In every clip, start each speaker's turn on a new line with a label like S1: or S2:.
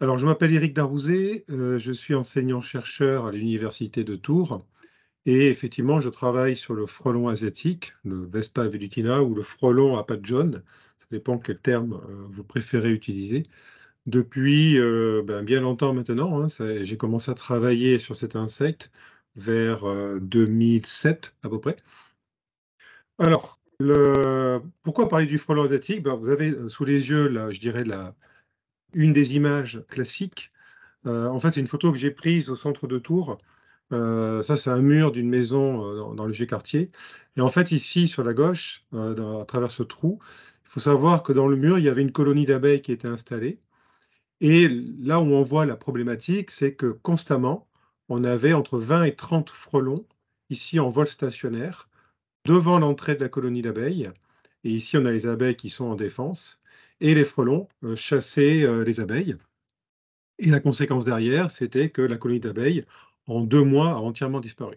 S1: Alors, je m'appelle Éric Darouzé, je suis enseignant-chercheur à l'université de Tours et effectivement, je travaille sur le frelon asiatique, le Vespa velutina ou le frelon à pattes jaunes, ça dépend quel terme, vous préférez utiliser. Depuis, bien longtemps maintenant, hein, j'ai commencé à travailler sur cet insecte vers, 2007 à peu près. Alors, pourquoi parler du frelon asiatique? Vous avez, sous les yeux là, je dirais la une des images classiques. En fait, c'est une photo que j'ai prise au centre de Tours. Ça, c'est un mur d'une maison, dans le vieux quartier et en fait, ici, sur la gauche, à travers ce trou, il faut savoir que dans le mur, il y avait une colonie d'abeilles qui était installée et là où on voit la problématique, c'est que constamment, on avait entre 20 et 30 frelons, ici en vol stationnaire, devant l'entrée de la colonie d'abeilles et ici, on a les abeilles qui sont en défense et les frelons, chassaient, les abeilles. Et la conséquence derrière, c'était que la colonie d'abeilles, en 2 mois, a entièrement disparu.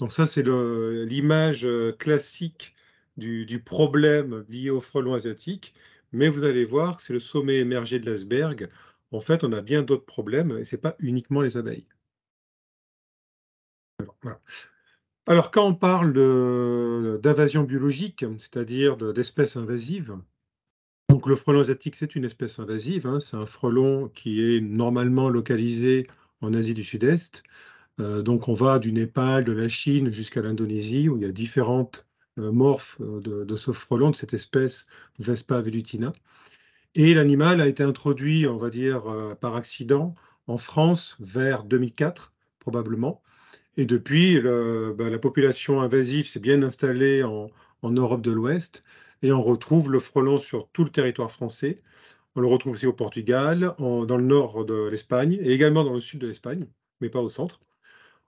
S1: Donc ça, c'est l'image, classique du problème lié au frelon asiatique, mais vous allez voir, c'est le sommet émergé de l'iceberg. En fait, on a bien d'autres problèmes et c'est pas uniquement les abeilles. Voilà. Alors quand on parle d'invasion biologique, c'est-à-dire d'espèces invasives, donc le frelon asiatique, c'est une espèce invasive, hein, c'est un frelon qui est normalement localisé en Asie du Sud-Est. Donc on va du Népal, de la Chine jusqu'à l'Indonésie, où il y a différentes, morphes, de ce frelon, de cette espèce Vespa velutina et l'animal a été introduit, on va dire, par accident en France vers 2004 probablement et depuis la population invasive s'est bien installée en Europe de l'Ouest et on retrouve le frelon sur tout le territoire français. On le retrouve aussi au Portugal, dans le nord de l'Espagne et également dans le sud de l'Espagne, mais pas au centre.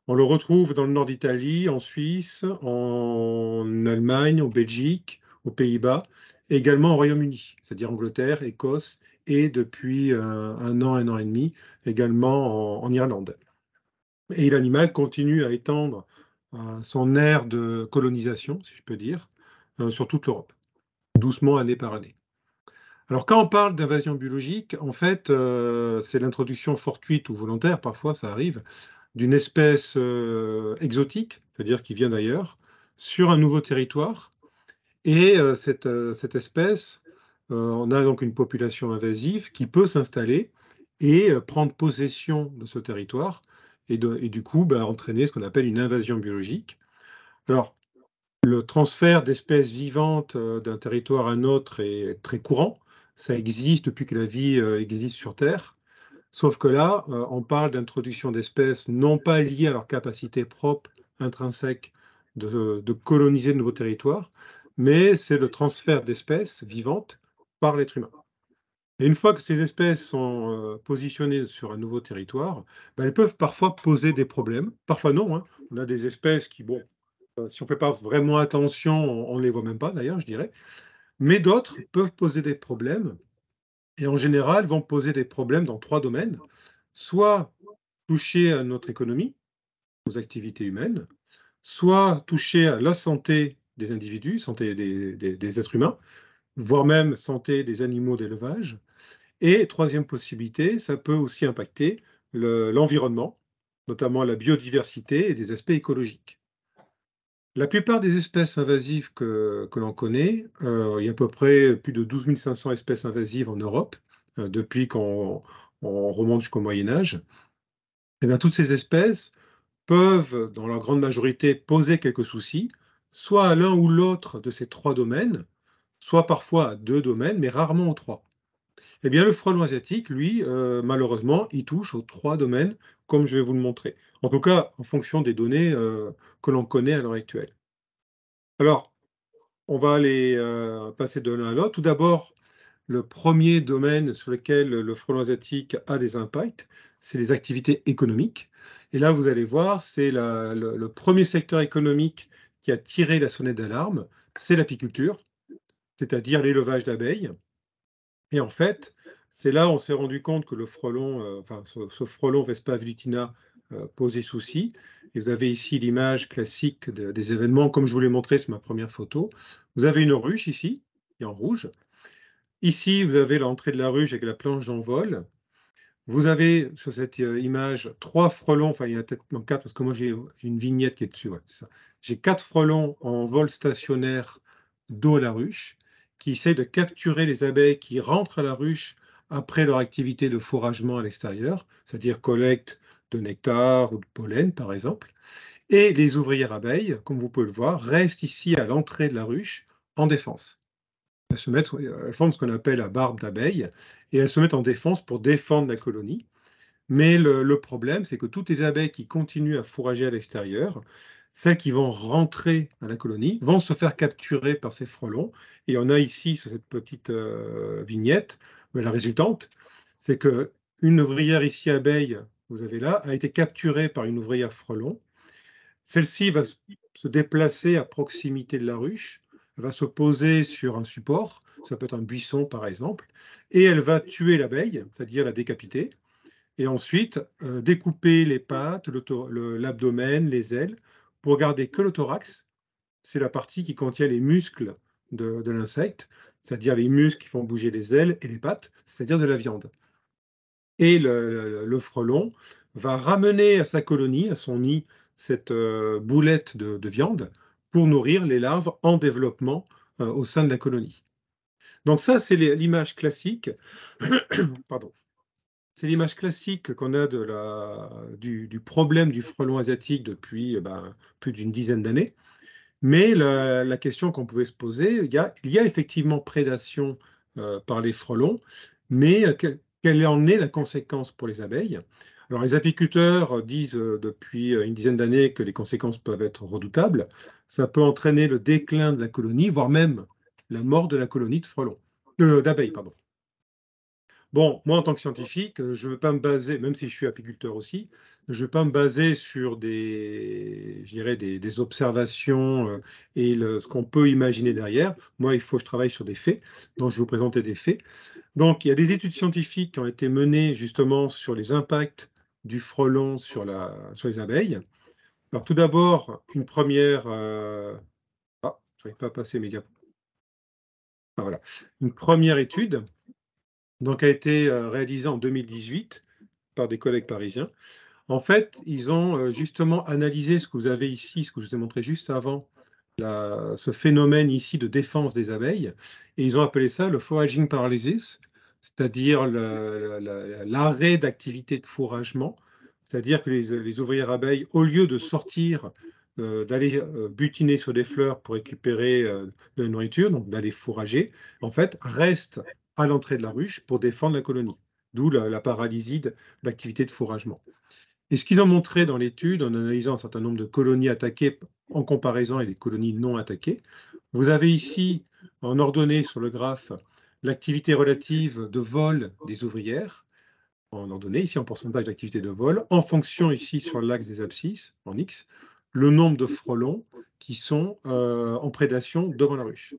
S1: On le retrouve dans le nord d'Italie, en Suisse, en Allemagne, en Belgique, aux Pays-Bas, et également au Royaume-Uni, c'est-à-dire Angleterre, Écosse et depuis, 1 an et demi, également en Irlande. Et l'animal continue à étendre, son aire de colonisation, si je peux dire, sur toute l'Europe, doucement, année par année. Alors quand on parle d'invasion biologique, en fait, c'est l'introduction fortuite ou volontaire, parfois ça arrive, d'une espèce, exotique, c'est-à-dire qui vient d'ailleurs, sur un nouveau territoire et cette espèce, on a donc une population invasive qui peut s'installer et prendre possession de ce territoire et du coup, entraîner ce qu'on appelle une invasion biologique. Alors, le transfert d'espèces vivantes, d'un territoire à un autre est très courant. Ça existe depuis que la vie, existe sur terre. Sauf que là, on parle d'introduction d'espèces non pas liées à leur capacité propre, intrinsèque, de coloniser de nouveaux territoires, mais c'est le transfert d'espèces vivantes par l'être humain. Et une fois que ces espèces sont, positionnées sur un nouveau territoire, elles peuvent parfois poser des problèmes, parfois non, hein. On a des espèces qui, bon, si on ne fait pas vraiment attention, on ne les voit même pas d'ailleurs, je dirais, mais d'autres peuvent poser des problèmes et en général vont poser des problèmes dans 3 domaines. Soit toucher à notre économie, aux activités humaines, soit toucher à la santé des individus, santé des êtres humains, voire même santé des animaux d'élevage. Et troisième possibilité, ça peut aussi impacter l'environnement, notamment la biodiversité et des aspects écologiques. La plupart des espèces invasives que l'on connaît, il y a à peu près plus de 12 500 espèces invasives en Europe, depuis qu'on remonte jusqu'au Moyen Âge. Et bien, toutes ces espèces peuvent, dans leur grande majorité, poser quelques soucis, soit à l'un ou l'autre de ces 3 domaines, soit parfois à 2 domaines, mais rarement aux 3. Eh bien, le frelon asiatique, lui, malheureusement, il touche aux 3 domaines, comme je vais vous le montrer. En tout cas, en fonction des données, que l'on connaît à l'heure actuelle. Alors, on va aller, passer de l'un à l'autre. Tout d'abord, le premier domaine sur lequel le frelon asiatique a des impacts, c'est les activités économiques. Et là, vous allez voir, c'est le 1er secteur économique qui a tiré la sonnette d'alarme, c'est l'apiculture, c'est-à-dire l'élevage d'abeilles. Et en fait, c'est là où on s'est rendu compte que le frelon, enfin ce frelon Vespa velutina, posait souci. Et vous avez ici l'image classique des événements, comme je vous l'ai montré sur ma première photo. Vous avez une ruche ici, qui est en rouge. Ici, vous avez l'entrée de la ruche avec la planche d'envol. Vous avez sur cette image 3 frelons, enfin il y en a peut-être 4 parce que moi j'ai une vignette qui est dessus, ouais, c'est ça. J'ai 4 frelons en vol stationnaire dos à la ruche qui essayent de capturer les abeilles qui rentrent à la ruche après leur activité de fourragement à l'extérieur, c'est-à-dire collecte de nectar ou de pollen par exemple. Et les ouvrières abeilles, comme vous pouvez le voir, restent ici à l'entrée de la ruche en défense. Elles forment ce qu'on appelle la barbe d'abeille et elles se mettent en défense pour défendre la colonie. Mais le problème, c'est que toutes les abeilles qui continuent à fourrager à l'extérieur, celles qui vont rentrer à la colonie, vont se faire capturer par ces frelons. Et on a ici, sur cette petite vignette, la résultante, c'est qu'une ouvrière ici abeille, vous avez là, a été capturée par une ouvrière frelon. Celle-ci va se déplacer à proximité de la ruche, elle va se poser sur un support, ça peut être un buisson par exemple, et elle va tuer l'abeille, c'est-à-dire la décapiter, et ensuite découper les pattes, l'abdomen, les ailes, pour garder que le thorax. C'est la partie qui contient les muscles de l'insecte, c'est-à-dire les muscles qui font bouger les ailes et les pattes, c'est-à-dire de la viande. Et le frelon va ramener à sa colonie, à son nid, cette boulette de viande pour nourrir les larves en développement au sein de la colonie. Donc ça, c'est l'image classique. Pardon. C'est l'image classique qu'on a du problème du frelon asiatique depuis plus d'une dizaine d'années. Mais la question qu'on pouvait se poser, il y a effectivement prédation par les frelons, mais quelle en est la conséquence pour les abeilles? Alors les apiculteurs disent depuis une dizaine d'années que les conséquences peuvent être redoutables. Ça peut entraîner le déclin de la colonie, voire même la mort de la colonie de frelons, d'abeilles, pardon. Bon, moi, en tant que scientifique, je ne veux pas me baser, même si je suis apiculteur aussi, je ne veux pas me baser sur je dirais des observations et ce qu'on peut imaginer derrière. Moi, il faut que je travaille sur des faits, donc je vais vous présenter des faits. Donc, il y a des études scientifiques qui ont été menées justement sur les impacts du frelon sur les abeilles. Alors, tout d'abord, une première... je n'arrive pas à passer mes diapos. Ah, voilà. Une première étude donc, a été réalisée en 2018 par des collègues parisiens. En fait, ils ont justement analysé ce que vous avez ici, ce que je vous ai montré juste avant, ce phénomène ici de défense des abeilles, et ils ont appelé ça le foraging paralysis, c'est-à-dire l'arrêt d'activité de fourragement, c'est-à-dire que les ouvrières abeilles, au lieu de sortir, d'aller butiner sur des fleurs pour récupérer de la nourriture, donc d'aller fourrager, en fait, restent à l'entrée de la ruche pour défendre la colonie, d'où la paralysie d'activité de fourragement. Et ce qu'ils ont montré dans l'étude, en analysant un certain nombre de colonies attaquées en comparaison avec les colonies non attaquées, vous avez ici, en ordonnée sur le graphe, l'activité relative de vol des ouvrières, en ordonnée, ici en pourcentage d'activité de vol, en fonction ici sur l'axe des abscisses, en X, le nombre de frelons qui sont en prédation devant la ruche.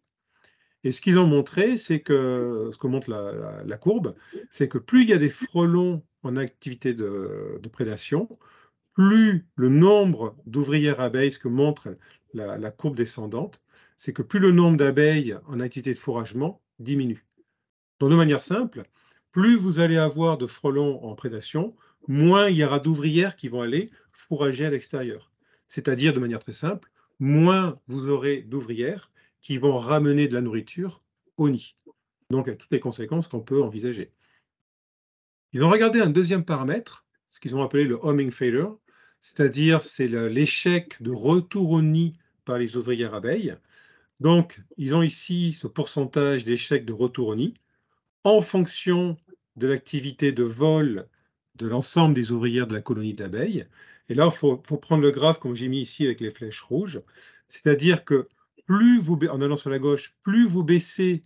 S1: Et ce qu'ils ont montré, c'est que, ce que montre la courbe, c'est que plus il y a des frelons en activité de prédation, plus le nombre d'ouvrières abeilles, ce que montre la courbe descendante, c'est que plus le nombre d'abeilles en activité de fourragement diminue. Donc de manière simple, plus vous allez avoir de frelons en prédation, moins il y aura d'ouvrières qui vont aller fourrager à l'extérieur. C'est-à-dire, de manière très simple, moins vous aurez d'ouvrières qui vont ramener de la nourriture au nid. Donc, à toutes les conséquences qu'on peut envisager. Ils ont regardé un deuxième paramètre, ce qu'ils ont appelé le homing failure, c'est-à-dire c'est l'échec de retour au nid par les ouvrières abeilles. Donc, ils ont ici ce pourcentage d'échec de retour au nid en fonction de l'activité de vol de l'ensemble des ouvrières de la colonie d'abeilles. Et là, il faut prendre le graphe comme j'ai mis ici avec les flèches rouges, c'est-à-dire que en allant sur la gauche, plus vous baissez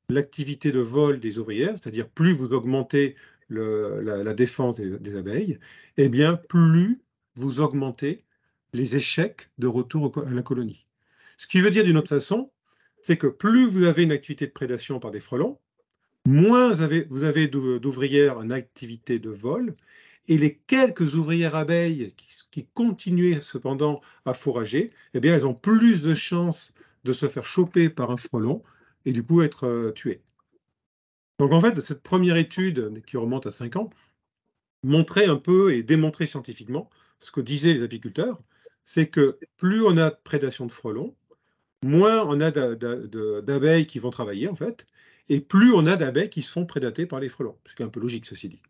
S1: l'activité de vol des ouvrières, c'est-à-dire plus vous augmentez la défense des abeilles, et bien plus vous augmentez les échecs de retour à la colonie. Ce qui veut dire d'une autre façon, c'est que plus vous avez une activité de prédation par des frelons, moins vous avez d'ouvrières en activité de vol, et les quelques ouvrières abeilles qui continuaient cependant à fourrager, eh bien, elles ont plus de chances de se faire choper par un frelon et du coup être tuées. Donc en fait, cette première étude qui remonte à 5 ans, montrer un peu et démontrer scientifiquement ce que disaient les apiculteurs, c'est que plus on a de prédation de frelons, moins on a d'abeilles qui vont travailler, en fait, et plus on a d'abeilles qui se font prédater par les frelons, ce qui est un peu logique, ceci dit.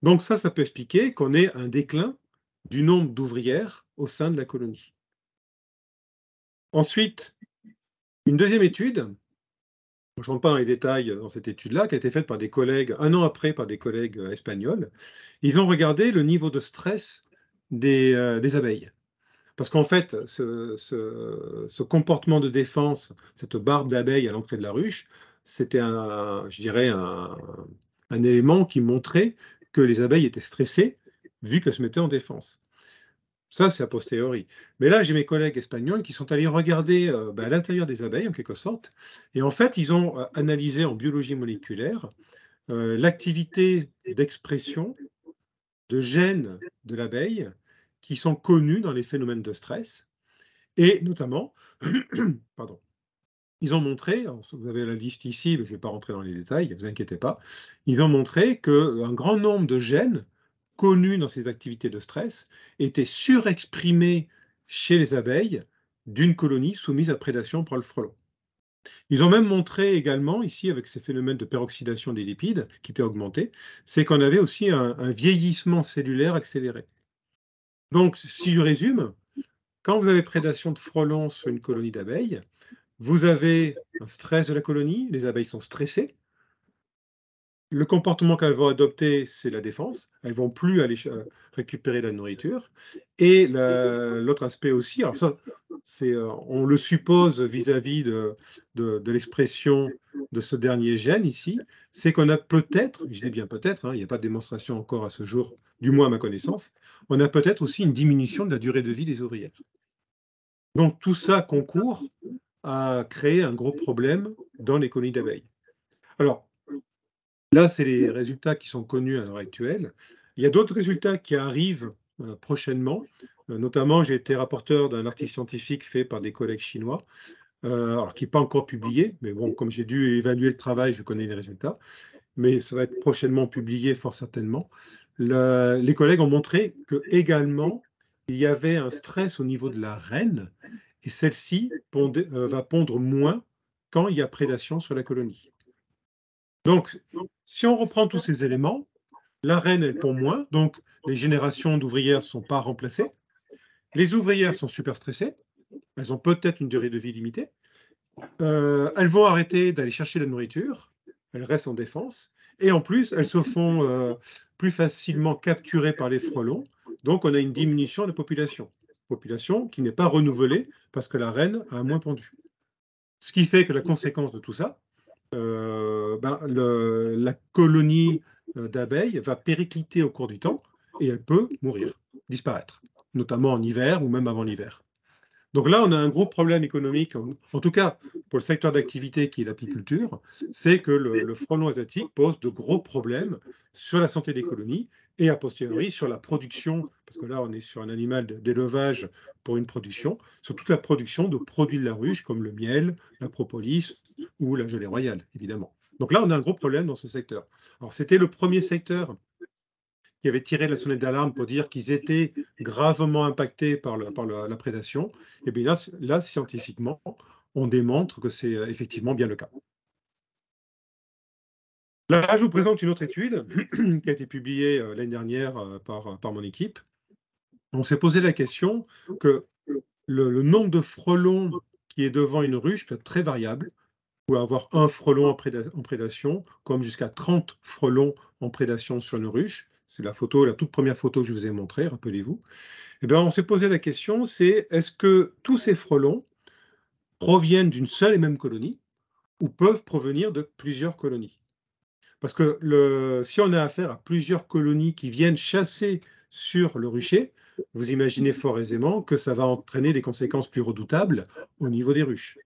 S1: Donc ça peut expliquer qu'on ait un déclin du nombre d'ouvrières au sein de la colonie. Ensuite, une deuxième étude, je ne rentre pas dans les détails dans cette étude-là, qui a été faite par des collègues, un an après, par des collègues espagnols. Ils ont regardé le niveau de stress des abeilles. Parce qu'en fait, ce comportement de défense, cette barbe d'abeilles à l'entrée de la ruche, c'était je dirais, un élément qui montrait que les abeilles étaient stressées, vu qu'elles se mettaient en défense. Ça, c'est a posteriori. Mais là, j'ai mes collègues espagnols qui sont allés regarder à l'intérieur des abeilles, en quelque sorte, et en fait, ils ont analysé en biologie moléculaire l'activité d'expression de gènes de l'abeille qui sont connus dans les phénomènes de stress, et notamment, pardon, ils ont montré, alors, vous avez la liste ici, mais je ne vais pas rentrer dans les détails, ne vous inquiétez pas, ils ont montré qu'un grand nombre de gènes connus dans ces activités de stress étaient surexprimés chez les abeilles d'une colonie soumise à prédation par le frelon. Ils ont même montré également, ici, avec ces phénomènes de peroxydation des lipides qui étaient augmentés, c'est qu'on avait aussi un vieillissement cellulaire accéléré. Donc, si je résume, quand vous avez prédation de frelons sur une colonie d'abeilles, vous avez un stress de la colonie, les abeilles sont stressées. Le comportement qu'elles vont adopter, c'est la défense. Elles ne vont plus aller récupérer la nourriture. Et l'autre aspect aussi, alors ça, on le suppose vis-à-vis de l'expression de ce dernier gène ici, c'est qu'on a peut-être, je dis bien peut-être, il n'y a pas de démonstration encore à ce jour, du moins à ma connaissance, on a peut-être aussi une diminution de la durée de vie des ouvrières. Donc tout ça concourt à créer un gros problème dans les colonies d'abeilles. Alors, là, c'est les résultats qui sont connus à l'heure actuelle. Il y a d'autres résultats qui arrivent prochainement. Notamment, j'ai été rapporteur d'un article scientifique fait par des collègues chinois, alors qui n'est pas encore publié, mais bon, comme j'ai dû évaluer le travail, je connais les résultats, mais ça va être prochainement publié fort certainement. Les collègues ont montré que également, il y avait un stress au niveau de la reine, et celle-ci va pondre moins quand il y a prédation sur la colonie. Donc, si on reprend tous ces éléments, la reine, elle pond moins, donc les générations d'ouvrières ne sont pas remplacées. Les ouvrières sont super stressées, elles ont peut-être une durée de vie limitée. Elles vont arrêter d'aller chercher la nourriture, elles restent en défense, et en plus, elles se font plus facilement capturer par les frelons, donc on a une diminution de la population qui n'est pas renouvelée parce que la reine a moins pondu. Ce qui fait que la conséquence de tout ça, la colonie d'abeilles va péricliter au cours du temps et elle peut mourir, disparaître, notamment en hiver ou même avant l'hiver. Donc là, on a un gros problème économique, en tout cas pour le secteur d'activité qui est l'apiculture, c'est que le frelon asiatique pose de gros problèmes sur la santé des colonies et a posteriori sur la production, parce que là on est sur un animal d'élevage pour une production, sur toute la production de produits de la ruche comme le miel, la propolis ou la gelée royale, évidemment. Donc là, on a un gros problème dans ce secteur. Alors c'était le premier secteur qui avait tiré la sonnette d'alarme pour dire qu'ils étaient gravement impactés par la prédation, et bien là, scientifiquement, on démontre que c'est effectivement bien le cas. Là, je vous présente une autre étude qui a été publiée l'année dernière par mon équipe. On s'est posé la question que le nombre de frelons qui est devant une ruche peut être très variable. Vous pouvez avoir un frelon en prédation, comme jusqu'à 30 frelons en prédation sur une ruche. C'est la toute première photo que je vous ai montrée, rappelez-vous. Eh bien, on s'est posé la question, c'est est-ce que tous ces frelons proviennent d'une seule et même colonie ou peuvent provenir de plusieurs colonies? Parce que si on a affaire à plusieurs colonies qui viennent chasser sur le rucher, vous imaginez fort aisément que ça va entraîner des conséquences plus redoutables au niveau des ruches.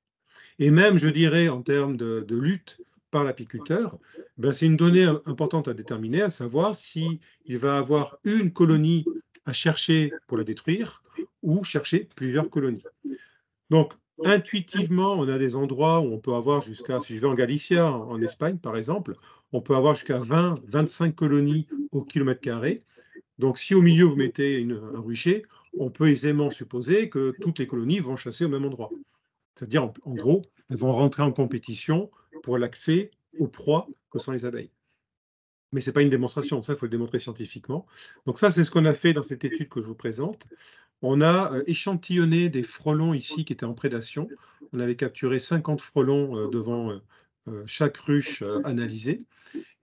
S1: Et même, je dirais, en termes de lutte par l'apiculteur, ben, c'est une donnée importante à déterminer, à savoir s'il va avoir une colonie à chercher pour la détruire ou chercher plusieurs colonies. Donc, intuitivement, on a des endroits où on peut avoir jusqu'à, si je vais en Galicia, en Espagne par exemple, on peut avoir jusqu'à 20-25 colonies au kilomètre carré. Donc si au milieu vous mettez un rucher, on peut aisément supposer que toutes les colonies vont chasser au même endroit. C'est-à-dire, en gros, elles vont rentrer en compétition pour l'accès aux proies que sont les abeilles. Mais ce n'est pas une démonstration, ça, il faut le démontrer scientifiquement. Donc ça, c'est ce qu'on a fait dans cette étude que je vous présente. On a échantillonné des frelons ici qui étaient en prédation. On avait capturé 50 frelons devant chaque ruche analysée.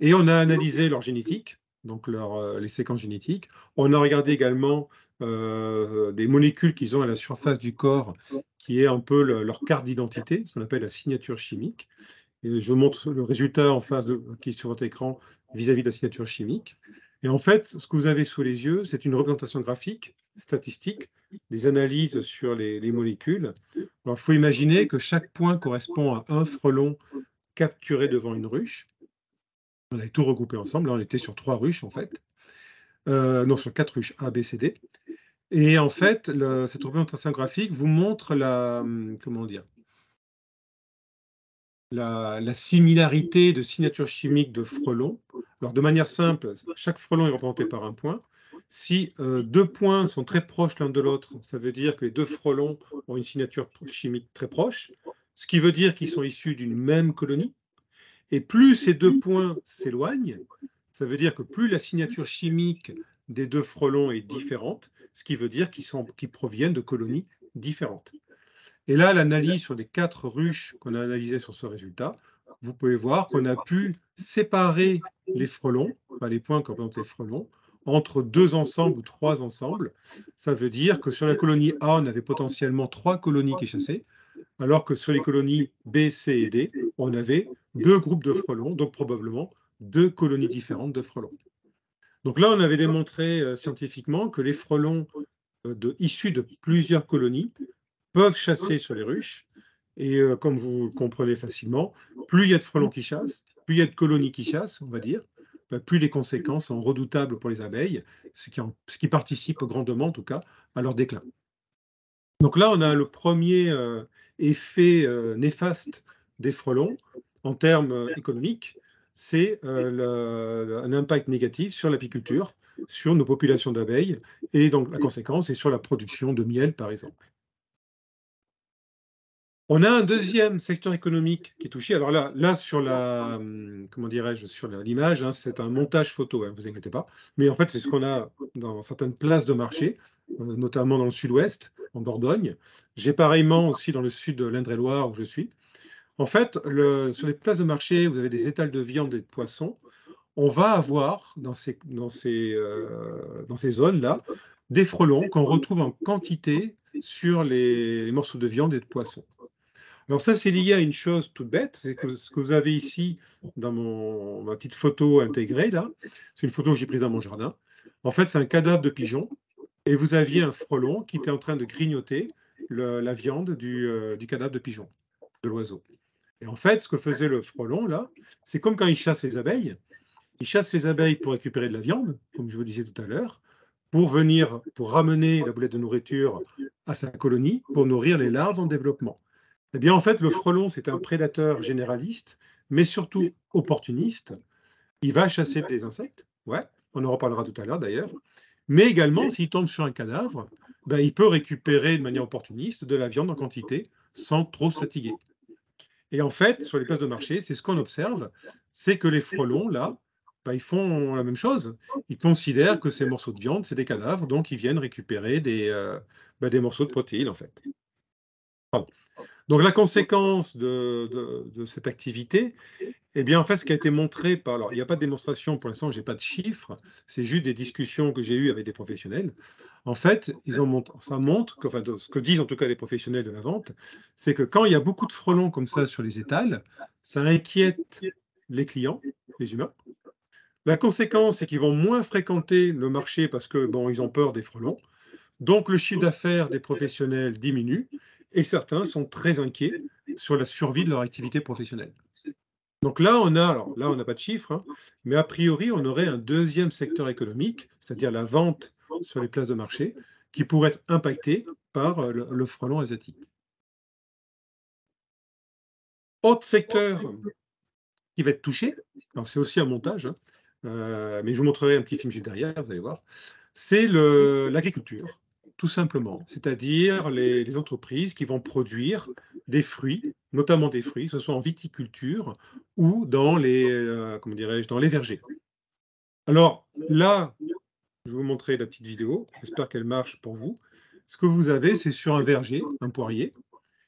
S1: Et on a analysé leur génétique, donc les séquences génétiques. On a regardé également des molécules qu'ils ont à la surface du corps, qui est un peu leur carte d'identité, ce qu'on appelle la signature chimique. Et je vous montre le résultat en face qui est sur votre écran vis-à-vis de la signature chimique. Et en fait, ce que vous avez sous les yeux, c'est une représentation graphique, statistique, des analyses sur les molécules. Alors, il faut imaginer que chaque point correspond à un frelon capturé devant une ruche. On avait tout regroupé ensemble. Là, on était sur 3 ruches, en fait. Non, sur 4 ruches, A, B, C, D. Et en fait, cette représentation graphique vous montre comment dire, la similarité de signature chimique de frelons. Alors, de manière simple, chaque frelon est représenté par un point. Si 2 points sont très proches l'un de l'autre, ça veut dire que les 2 frelons ont une signature chimique très proche, ce qui veut dire qu'ils sont issus d'une même colonie. Et plus ces 2 points s'éloignent, ça veut dire que plus la signature chimique des 2 frelons est différente, ce qui veut dire qu'ils proviennent de colonies différentes. Et là, l'analyse sur les 4 ruches qu'on a analysées sur ce résultat, vous pouvez voir qu'on a pu séparer les frelons, enfin les points qui représentent les frelons, entre 2 ensembles ou 3 ensembles. Ça veut dire que sur la colonie A, on avait potentiellement 3 colonies qui chassaient, alors que sur les colonies B, C et D, on avait 2 groupes de frelons, donc probablement 2 colonies différentes de frelons. Donc là, on avait démontré scientifiquement que les frelons issus de plusieurs colonies peuvent chasser sur les ruches. Et comme vous le comprenez facilement, plus il y a de frelons qui chassent, plus il y a de colonies qui chassent, on va dire, plus les conséquences sont redoutables pour les abeilles, ce qui participe grandement, en tout cas, à leur déclin. Donc là, on a le premier effet néfaste des frelons en termes économiques, c'est un impact négatif sur l'apiculture, sur nos populations d'abeilles, et donc la conséquence est sur la production de miel, par exemple. On a un deuxième secteur économique qui est touché. Alors là sur comment dirais-je, sur l'image, hein, c'est un montage photo, ne vous inquiétez pas. Mais en fait, c'est ce qu'on a dans certaines places de marché, notamment dans le sud-ouest, en Dordogne. J'ai pareillement aussi dans le sud de l'Indre-et-Loire où je suis. En fait, sur les places de marché, vous avez des étals de viande et de poisson. On va avoir dans ces zones-là des frelons qu'on retrouve en quantité sur les morceaux de viande et de poisson. Alors ça, c'est lié à une chose toute bête, c'est que ce que vous avez ici dans ma petite photo intégrée, là, c'est une photo que j'ai prise dans mon jardin. En fait, c'est un cadavre de pigeon, et vous aviez un frelon qui était en train de grignoter la viande du cadavre de pigeon, de l'oiseau. Et en fait, ce que faisait le frelon, là, c'est comme quand il chasse les abeilles. Il chasse les abeilles pour récupérer de la viande, comme je vous disais tout à l'heure, pour ramener la boulette de nourriture à sa colonie, pour nourrir les larves en développement. Eh bien, en fait, le frelon, c'est un prédateur généraliste, mais surtout opportuniste. Il va chasser des insectes, ouais, on en reparlera tout à l'heure d'ailleurs, mais également, s'il tombe sur un cadavre, ben, il peut récupérer de manière opportuniste de la viande en quantité sans trop se fatiguer. Et en fait, sur les places de marché, c'est ce qu'on observe, c'est que les frelons, là, ben, ils font la même chose. Ils considèrent que ces morceaux de viande, c'est des cadavres, donc ils viennent récupérer des morceaux de protéines, en fait. Pardon. Donc la conséquence de cette activité, eh bien, en fait, ce qui a été montré par... Alors, il n'y a pas de démonstration, pour l'instant, je n'ai pas de chiffres, c'est juste des discussions que j'ai eues avec des professionnels. En fait, ça montre, enfin, ce que disent en tout cas les professionnels de la vente, c'est que quand il y a beaucoup de frelons comme ça sur les étals, ça inquiète les clients, les humains. La conséquence, c'est qu'ils vont moins fréquenter le marché parce que, bon, ils ont peur des frelons. Donc, le chiffre d'affaires des professionnels diminue et certains sont très inquiets sur la survie de leur activité professionnelle. Donc alors là, on n'a pas de chiffres, hein, mais a priori, on aurait un deuxième secteur économique, c'est-à-dire la vente sur les places de marché, qui pourrait être impacté par le frelon asiatique. Autre secteur qui va être touché, alors c'est aussi un montage, hein, mais je vous montrerai un petit film juste derrière, vous allez voir, c'est l'agriculture, tout simplement. C'est-à-dire les entreprises qui vont produire des fruits, notamment des fruits, que ce soit en viticulture ou dans comment dirais-je, dans les vergers. Alors là, je vais vous montrer la petite vidéo, j'espère qu'elle marche pour vous. Ce que vous avez, c'est sur un verger, un poirier.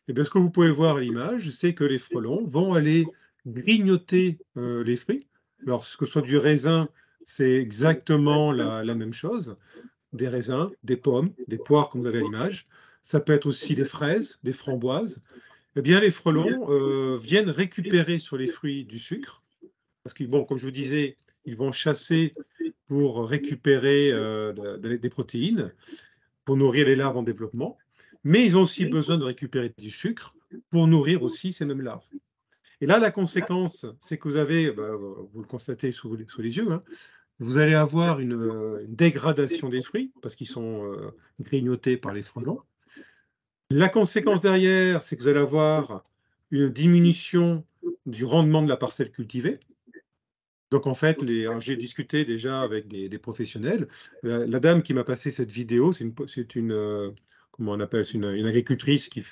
S1: Et bien, ce que vous pouvez voir à l'image, c'est que les frelons vont aller grignoter les fruits. Alors, que ce soit du raisin, c'est exactement la même chose. Des raisins, des pommes, des poires, comme vous avez à l'image. Ça peut être aussi des fraises, des framboises. Eh bien, les frelons viennent récupérer sur les fruits du sucre. Parce que, bon, comme je vous disais, ils vont chasser pour récupérer des protéines, pour nourrir les larves en développement, mais ils ont aussi besoin de récupérer du sucre pour nourrir aussi ces mêmes larves. Et là, la conséquence, c'est que vous avez, vous le constatez sous les yeux, hein, vous allez avoir une dégradation des fruits parce qu'ils sont grignotés par les frelons. La conséquence derrière, c'est que vous allez avoir une diminution du rendement de la parcelle cultivée. Donc en fait, j'ai discuté déjà avec des professionnels. La dame qui m'a passé cette vidéo, comment on appelle, c'est une agricultrice qui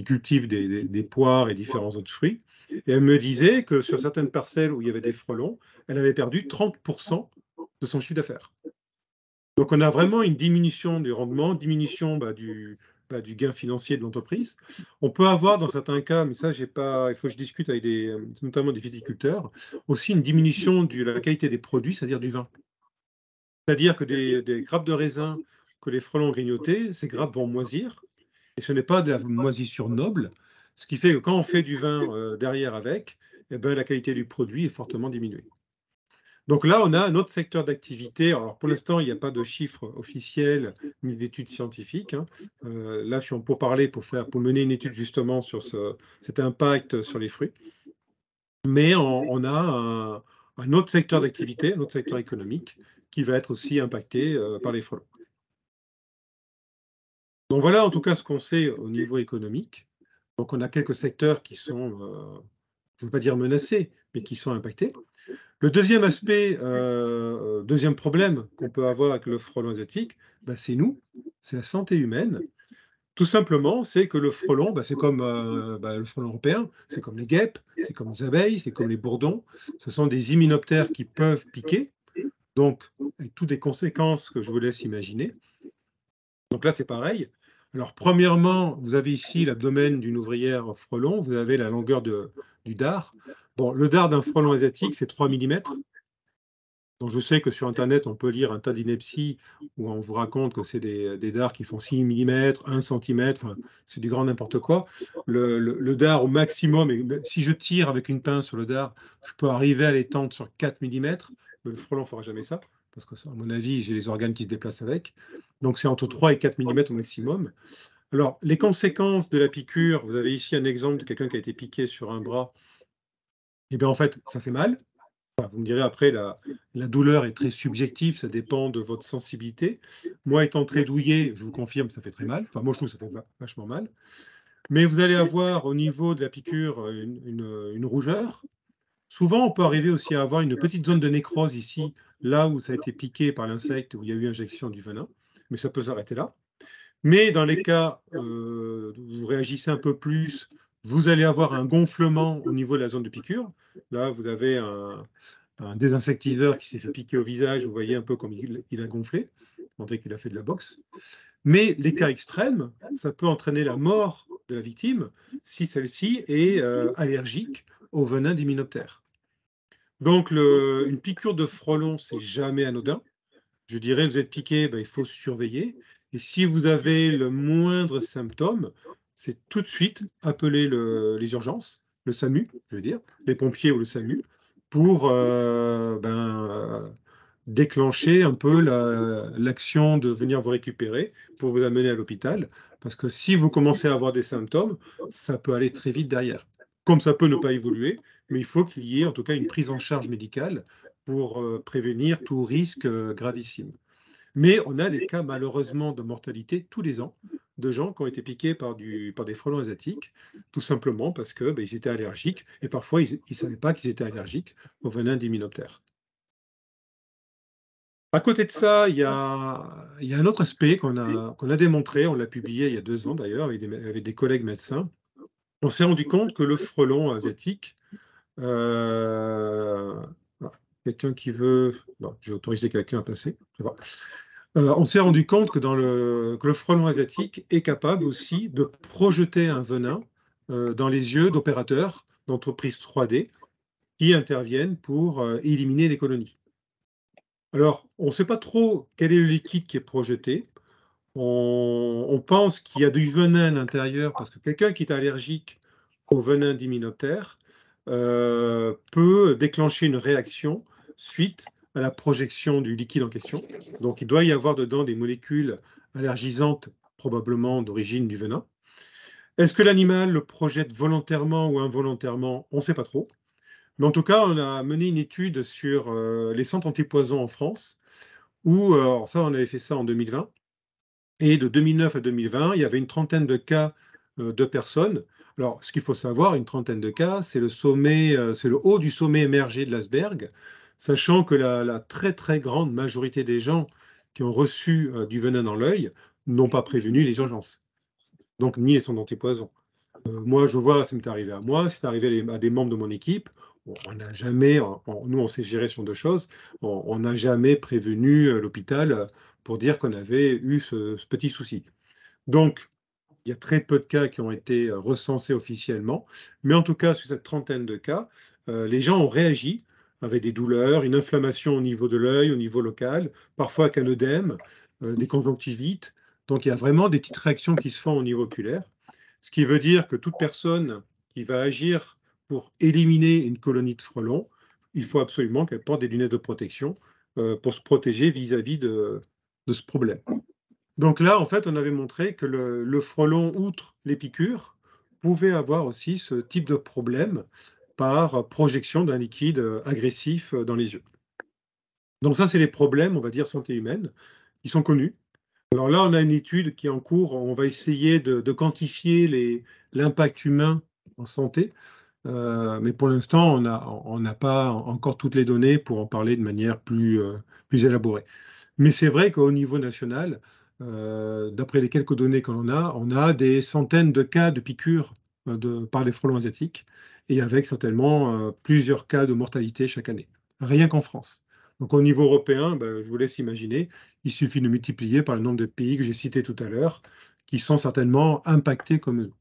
S1: cultive des poires et différents autres fruits. Et elle me disait que sur certaines parcelles où il y avait des frelons, elle avait perdu 30% de son chiffre d'affaires. Donc on a vraiment une diminution du rendement, diminution du gain financier de l'entreprise. On peut avoir dans certains cas, mais ça, j'ai pas, il faut que je discute avec notamment des viticulteurs, aussi une diminution de la qualité des produits, c'est-à-dire du vin. C'est-à-dire que des grappes de raisin que les frelons ont grignotées, ces grappes vont moisir, et ce n'est pas de la moisissure noble, ce qui fait que quand on fait du vin derrière avec, eh ben, la qualité du produit est fortement diminuée. Donc là, on a un autre secteur d'activité. Alors pour l'instant, il n'y a pas de chiffres officiels ni d'études scientifiques, hein. Là, je suis en pourparlers pour mener une étude justement sur cet impact sur les fruits. Mais on a un autre secteur d'activité, un autre secteur économique qui va être aussi impacté par les frelons. Donc voilà en tout cas ce qu'on sait au niveau économique. Donc on a quelques secteurs qui sont, je ne veux pas dire menacés, mais qui sont impactés. Le deuxième aspect, deuxième problème qu'on peut avoir avec le frelon asiatique, c'est nous, c'est la santé humaine. Tout simplement, c'est que le frelon, c'est comme le frelon européen, c'est comme les guêpes, c'est comme les abeilles, c'est comme les bourdons. Ce sont des hyménoptères qui peuvent piquer, donc avec toutes les conséquences que je vous laisse imaginer. Donc là, c'est pareil. Alors, premièrement, vous avez ici l'abdomen d'une ouvrière frelon, vous avez la longueur du dard. Bon, le dard d'un frelon asiatique, c'est 3 mm. Donc, je sais que sur Internet, on peut lire un tas d'inepties où on vous raconte que c'est des dards qui font 6 mm, 1 cm, enfin, c'est du grand n'importe quoi. Le dard au maximum, et si je tire avec une pince sur le dard, je peux arriver à l'étendre sur 4 mm, mais le frelon ne fera jamais ça, parce que, à mon avis, j'ai les organes qui se déplacent avec. Donc, c'est entre 3 et 4 mm au maximum. Alors, les conséquences de la piqûre, vous avez ici un exemple de quelqu'un qui a été piqué sur un bras. Eh bien, en fait, ça fait mal. Vous me direz après, la douleur est très subjective, ça dépend de votre sensibilité. Moi, étant très douillet, je vous confirme, ça fait très mal. Enfin, moi, je trouve que ça fait vachement mal. Mais vous allez avoir au niveau de la piqûre une rougeur. Souvent, on peut arriver aussi à avoir une petite zone de nécrose ici, là où ça a été piqué par l'insecte, où il y a eu injection du venin. Mais ça peut s'arrêter là. Mais dans les cas où vous réagissez un peu plus, vous allez avoir un gonflement au niveau de la zone de piqûre. Là, vous avez un désinsectiseur qui s'est fait piquer au visage, vous voyez un peu comme il a gonflé, montrer qu'il a fait de la boxe. Mais les cas extrêmes, ça peut entraîner la mort de la victime si celle-ci est allergique au venin d'hyménoptère. Donc, une piqûre de frelon, c'est jamais anodin. Je dirais, vous êtes piqué, il faut surveiller. Et si vous avez le moindre symptôme, c'est tout de suite appeler les urgences, le SAMU, je veux dire, les pompiers ou le SAMU, pour déclencher un peu l'action de venir vous récupérer pour vous amener à l'hôpital. Parce que si vous commencez à avoir des symptômes, ça peut aller très vite derrière. Comme ça peut ne pas évoluer, mais il faut qu'il y ait en tout cas une prise en charge médicale pour prévenir tout risque gravissime. Mais on a des cas malheureusement de mortalité tous les ans de gens qui ont été piqués par des frelons asiatiques, tout simplement parce que, ils étaient allergiques et parfois ils ne savaient pas qu'ils étaient allergiques au venin d'hyménoptère. À côté de ça, il y a un autre aspect qu'on a démontré, on l'a publié il y a 2 ans d'ailleurs avec des collègues médecins. On s'est rendu compte que le frelon asiatique, ah, quelqu'un qui veut non, j'ai autorisé quelqu'un à passer, ça va. On s'est rendu compte que le frelon asiatique est capable aussi de projeter un venin, dans les yeux d'opérateurs d'entreprises 3D qui interviennent pour, éliminer les colonies. Alors, on ne sait pas trop quel est le liquide qui est projeté. On pense qu'il y a du venin à l'intérieur parce que quelqu'un qui est allergique au venin d'hyménoptère, peut déclencher une réaction suite à la projection du liquide en question. Donc il doit y avoir dedans des molécules allergisantes, probablement d'origine du venin. Est-ce que l'animal le projette volontairement ou involontairement? On ne sait pas trop. Mais en tout cas, on a mené une étude sur, les centres antipoison en France où, alors ça, on avait fait ça en 2020 et de 2009 à 2020, il y avait une trentaine de cas, de personnes. Alors, ce qu'il faut savoir, une trentaine de cas, c'est le sommet, c'est le haut du sommet émergé de l'iceberg, sachant que la très, très grande majorité des gens qui ont reçu, du venin dans l'œil n'ont pas prévenu les urgences, donc ni les centres antipoison. Moi, je vois, ça m'est arrivé à moi, c'est arrivé à des membres de mon équipe. On n'a jamais, nous, on s'est géré sur 2 choses. On n'a jamais prévenu, l'hôpital, pour dire qu'on avait eu ce petit souci. Donc, il y a très peu de cas qui ont été, recensés officiellement, mais en tout cas, sur cette trentaine de cas, les gens ont réagi avec des douleurs, une inflammation au niveau de l'œil, au niveau local, parfois avec un œdème, des conjonctivites. Donc il y a vraiment des petites réactions qui se font au niveau oculaire. Ce qui veut dire que toute personne qui va agir pour éliminer une colonie de frelons, il faut absolument qu'elle porte des lunettes de protection, pour se protéger vis-à-vis de ce problème. Donc là, en fait, on avait montré que le frelon, outre les piqûres, pouvait avoir aussi ce type de problème par projection d'un liquide, agressif, dans les yeux. Donc ça, c'est les problèmes, on va dire, santé humaine, qui sont connus. Alors là, on a une étude qui est en cours, on va essayer de quantifier l'impact humain en santé, mais pour l'instant, on n'a pas encore toutes les données pour en parler de manière plus élaborée. Mais c'est vrai qu'au niveau national, d'après les quelques données que l'on a, on a des centaines de cas de piqûres, par les frelons asiatiques et avec certainement, plusieurs cas de mortalité chaque année, rien qu'en France. Donc au niveau européen, je vous laisse imaginer, il suffit de multiplier par le nombre de pays que j'ai cités tout à l'heure, qui sont certainement impactés comme nous.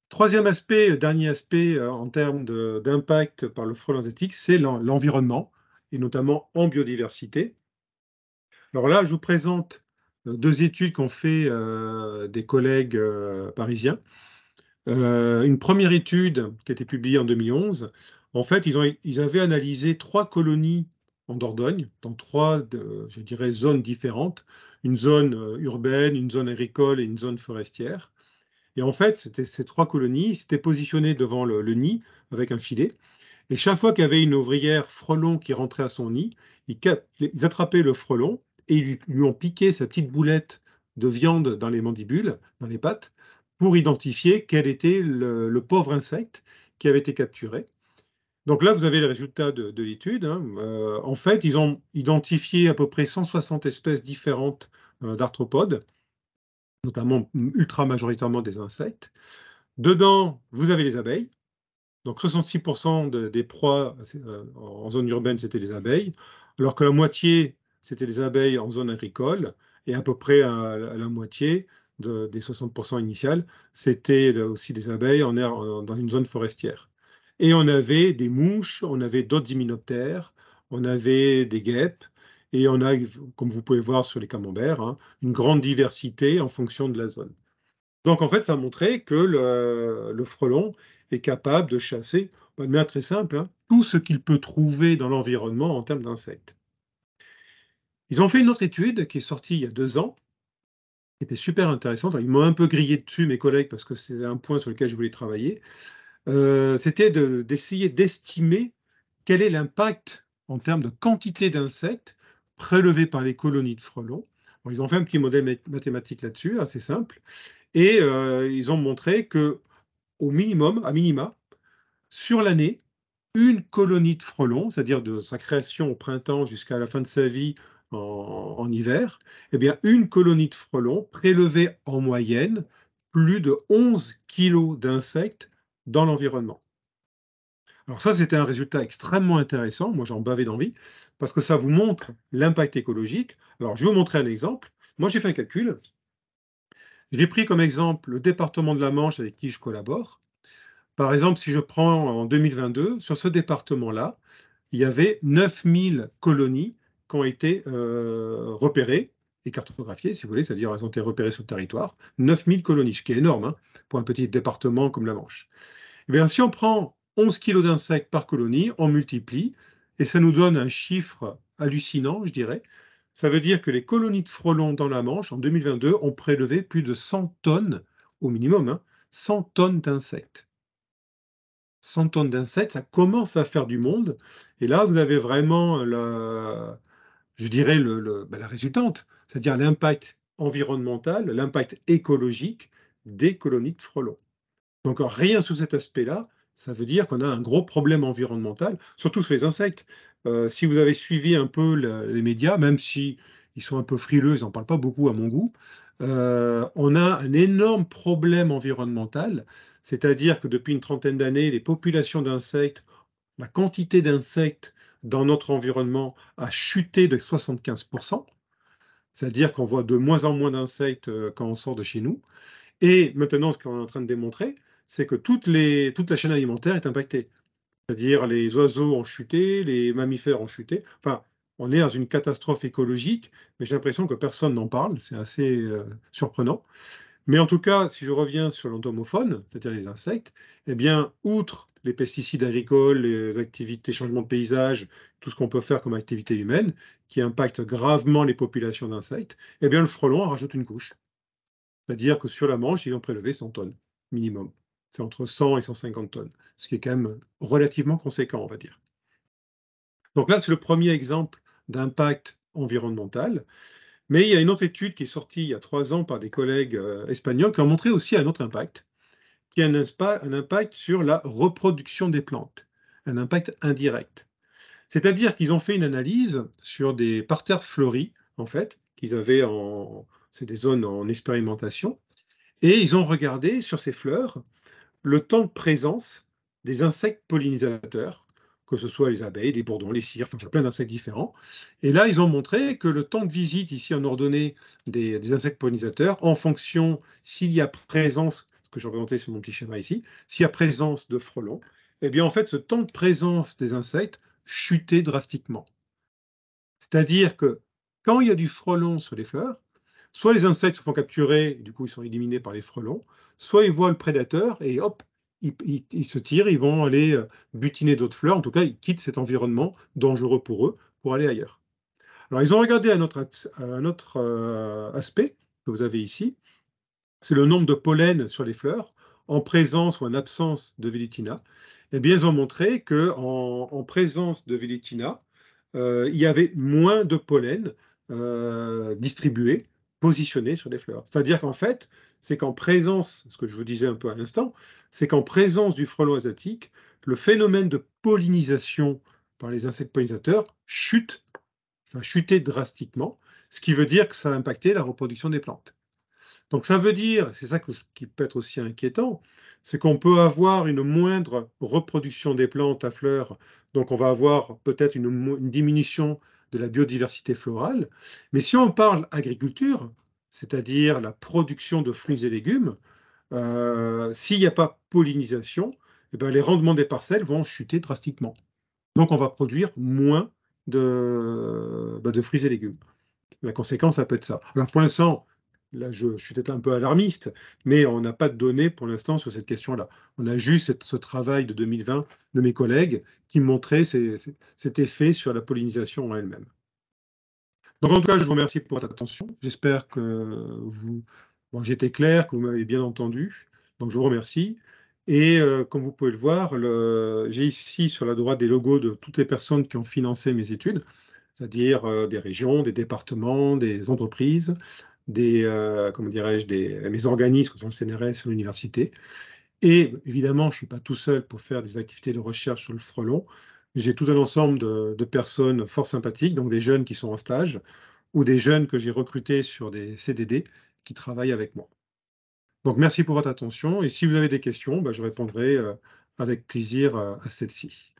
S1: Troisième aspect, dernier aspect, en termes d'impact par le frelon asiatique, c'est l'environnement et notamment en biodiversité. Alors là, je vous présente, 2 études qu'ont fait, des collègues, parisiens. Une première étude qui a été publiée en 2011. En fait, ils avaient analysé 3 colonies en Dordogne, dans 3 je dirais, zones différentes. Une zone, urbaine, une zone agricole et une zone forestière. Et en fait, c'était ces 3 colonies s'étaient positionnées devant le nid avec un filet et chaque fois qu'il y avait une ouvrière frelon qui rentrait à son nid, ils attrapaient le frelon et ils lui ont piqué sa petite boulette de viande dans les mandibules, dans les pattes, pour identifier quel était le pauvre insecte qui avait été capturé. Donc là, vous avez les résultats de l'étude, hein. En fait, ils ont identifié à peu près 160 espèces différentes, d'arthropodes, notamment ultra majoritairement des insectes. Dedans, vous avez les abeilles. Donc 66% des proies en zone urbaine, c'était les abeilles, alors que la moitié, c'était les abeilles en zone agricole, et à peu près à la moitié des 60% initiales, c'était aussi des abeilles dans une zone forestière. Et on avait des mouches, on avait d'autres hyménoptères, on avait des guêpes, et on a, comme vous pouvez voir sur les camemberts, hein, une grande diversité en fonction de la zone. Donc en fait, ça a montré que le frelon est capable de chasser, de manière très simple, hein, tout ce qu'il peut trouver dans l'environnement en termes d'insectes. Ils ont fait une autre étude qui est sortie il y a 2 ans, qui était super intéressante. Ils m'ont un peu grillé dessus, mes collègues, parce que c'est un point sur lequel je voulais travailler. C'était d'essayer d'estimer quel est l'impact en termes de quantité d'insectes prélevés par les colonies de frelons Bon, ils ont fait un petit modèle mathématique là-dessus, assez simple, et ils ont montré que au minimum, à minima, sur l'année, une colonie de frelons, c'est-à-dire de sa création au printemps jusqu'à la fin de sa vie en hiver, eh bien, une colonie de frelons prélevait en moyenne plus de 11 kilos d'insectes dans l'environnement. Alors ça, c'était un résultat extrêmement intéressant. Moi, j'en bavais d'envie, parce que ça vous montre l'impact écologique. Alors, je vais vous montrer un exemple. Moi, j'ai fait un calcul. J'ai pris comme exemple le département de la Manche avec qui je collabore. Par exemple, si je prends en 2022, sur ce département-là, il y avait 9000 colonies qui ont été repérées et cartographiées, si vous voulez, c'est-à-dire elles ont été repérées sur le territoire. 9000 colonies, ce qui est énorme hein, pour un petit département comme la Manche. Eh bien, si on prend 11 kilos d'insectes par colonie, on multiplie, et ça nous donne un chiffre hallucinant, je dirais. Ça veut dire que les colonies de frelons dans la Manche, en 2022, ont prélevé plus de 100 tonnes, au minimum, hein, 100 tonnes d'insectes. 100 tonnes d'insectes, ça commence à faire du monde. Et là, vous avez vraiment, je dirais, la résultante, c'est-à-dire l'impact environnemental, l'impact écologique des colonies de frelons. Donc rien sous cet aspect-là, ça veut dire qu'on a un gros problème environnemental, surtout sur les insectes. Si vous avez suivi un peu les médias, même si ils sont un peu frileux, ils n'en parlent pas beaucoup à mon goût, on a un énorme problème environnemental, c'est-à-dire que depuis une trentaine d'années, les populations d'insectes, la quantité d'insectes dans notre environnement a chuté de 75%, c'est-à-dire qu'on voit de moins en moins d'insectes quand on sort de chez nous. Et maintenant, ce qu'on est en train de démontrer, c'est que toute la chaîne alimentaire est impactée. C'est-à-dire les oiseaux ont chuté, les mammifères ont chuté. Enfin, on est dans une catastrophe écologique, mais j'ai l'impression que personne n'en parle. C'est assez surprenant. Mais en tout cas, si je reviens sur l'entomofaune, c'est-à-dire les insectes, eh bien, outre les pesticides agricoles, les activités, changement de paysage, tout ce qu'on peut faire comme activité humaine, qui impactent gravement les populations d'insectes, eh bien, le frelon en rajoute une couche. C'est-à-dire que sur la Manche, ils ont prélevé 100 tonnes, minimum. C'est entre 100 et 150 tonnes, ce qui est quand même relativement conséquent, on va dire. Donc là, c'est le premier exemple d'impact environnemental. Mais il y a une autre étude qui est sortie il y a 3 ans par des collègues espagnols qui ont montré aussi un autre impact, qui est un impact sur la reproduction des plantes, un impact indirect. C'est-à-dire qu'ils ont fait une analyse sur des parterres fleuris, en fait, qu'ils avaient c'est des zones en expérimentation, et ils ont regardé sur ces fleurs le temps de présence des insectes pollinisateurs, que ce soit les abeilles, les bourdons, les cires, enfin, il y a plein d'insectes différents. Et là, ils ont montré que le temps de visite, ici en ordonnée, des insectes pollinisateurs, en fonction s'il y a présence, ce que j'ai représenté sur mon petit schéma ici, s'il y a présence de frelons, eh bien en fait, ce temps de présence des insectes chutait drastiquement. C'est-à-dire que quand il y a du frelon sur les fleurs, soit les insectes se font capturer, du coup ils sont éliminés par les frelons, soit ils voient le prédateur et hop, ils se tirent, ils vont aller butiner d'autres fleurs, en tout cas ils quittent cet environnement dangereux pour eux pour aller ailleurs. Alors ils ont regardé un autre aspect que vous avez ici, c'est le nombre de pollen sur les fleurs en présence ou en absence de Velitina. Eh bien, ils ont montré qu'en présence de Velitina, il y avait moins de pollen distribué, positionné sur les fleurs. C'est-à-dire qu'en fait, c'est qu'en présence, ce que je vous disais un peu à l'instant, c'est qu'en présence du frelon asiatique, le phénomène de pollinisation par les insectes pollinisateurs chute, enfin chutait drastiquement, ce qui veut dire que ça a impacté la reproduction des plantes. Donc ça veut dire, c'est ça qui peut être aussi inquiétant, c'est qu'on peut avoir une moindre reproduction des plantes à fleurs, donc on va avoir peut-être une diminution de la biodiversité florale. Mais si on parle agriculture, c'est-à-dire la production de fruits et légumes, s'il n'y a pas pollinisation, eh ben, les rendements des parcelles vont chuter drastiquement. Donc on va produire moins de fruits et légumes. La conséquence, ça peut être ça. Alors pour l'instant, là je suis peut-être un peu alarmiste, mais on n'a pas de données pour l'instant sur cette question-là. On a juste ce travail de 2020 de mes collègues qui montrait cet effet sur la pollinisation en elle-même. Donc en tout cas, je vous remercie pour votre attention. J'espère que bon, j'étais clair, que vous m'avez bien entendu. Donc je vous remercie. Et comme vous pouvez le voir, j'ai ici sur la droite des logos de toutes les personnes qui ont financé mes études. c'est-à-dire des régions, des départements, des entreprises, comment dirais-je, mes organismes comme le CNRS ou l'université. Et évidemment, je ne suis pas tout seul pour faire des activités de recherche sur le frelon. J'ai tout un ensemble de personnes fort sympathiques, donc des jeunes qui sont en stage ou des jeunes que j'ai recrutés sur des CDD qui travaillent avec moi. Donc merci pour votre attention et si vous avez des questions, bah, je répondrai avec plaisir à celles-ci.